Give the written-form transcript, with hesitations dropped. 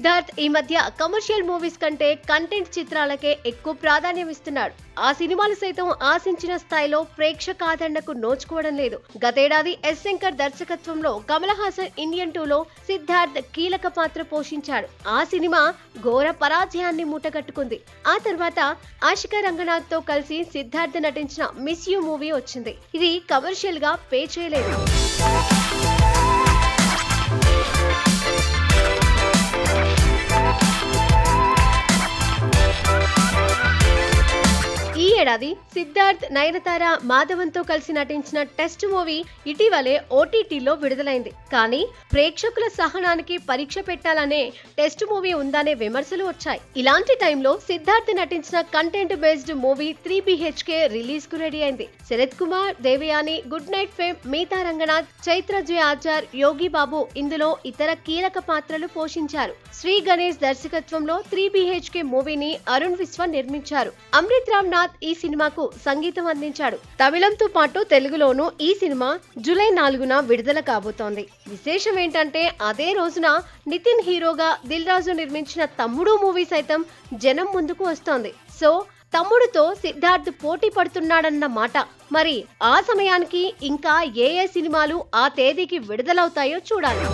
సిద్ధార్థ్ ఈ మధ్య commercial movies కంటే కంటెంట్ చిత్రాలకే ఎక్కువ ప్రాధాన్యం ఇస్తున్నాడు. ఆ సినిమాలు సైతం ఆశించిన స్థాయిలో ప్రేక్షక ఆదరణకు నోచుకోవడం లేదు. గతేడాది ఎస్ శంకర్ దర్శకత్వంలో కమల్ హాసన్ ఇండియన్ 2లో సిద్ధార్థ్ కీలక పాత్ర పోషించాడు. ఆ సినిమా ఘోర పరాజయాన్ని మూటగట్టుకుంది. ఆ తర్వాత ఆశికా రంగనాథ్ తో కలిసి సిద్ధార్థ్ నటించిన మిస్ యూ మూవీ వచ్చింది. ఇది కమర్షియల్ గా పే చేయలేదు. ఈ ఏడాది సిద్ధార్థ్, నయనతార, మాధవన్తో కలిసి నటించిన టెస్ట్ మూవీ ఇటీవలే ఓటీటీలో విడుదలైంది. కానీ ప్రేక్షకుల సహనానికి పరీక్ష పెట్టాలనే టెస్ట్ మూవీ ఉందనే విమర్శలు వచ్చాయి. ఇలాంటి టైంలో సిద్ధార్థ్ నటించిన content based movie 3BHK release కు రెడీ అయింది. Sarath Kumar, Devayani, good night fame, Meetha Ranganath, Chaithra J Achar, Yogi Babu ఇందులో ఇతర కీలక పాత్రలు పోషించారు. శ్రీ గణేష్ దర్శకత్వంలో 3BHK మూవీని అరుణ్ విశ్వ నిర్మించారు. అమృత్ రామ్ నాథ్ ఈ సినిమాకు సంగీతం అందించాడు. తమిళంతో పాటు తెలుగులోనూ ఈ సినిమా జూలై 4న విడుదల కాబోతోంది. విశేషం ఏంటంటే అదే రోజున నితిన్ హీరోగా దిల్ రాజు నిర్మించిన తమ్ముడు మూవీ సైతం జనం ముందుకు వస్తోంది. సో తమ్ముడుతో సిద్ధార్థ్ పోటీ పడుతున్నాడన్న మాట. మరి ఆ సమయానికి ఇంకా ఏ సినిమాలు ఆ తేదీకి విడుదలవుతాయో చూడాలి.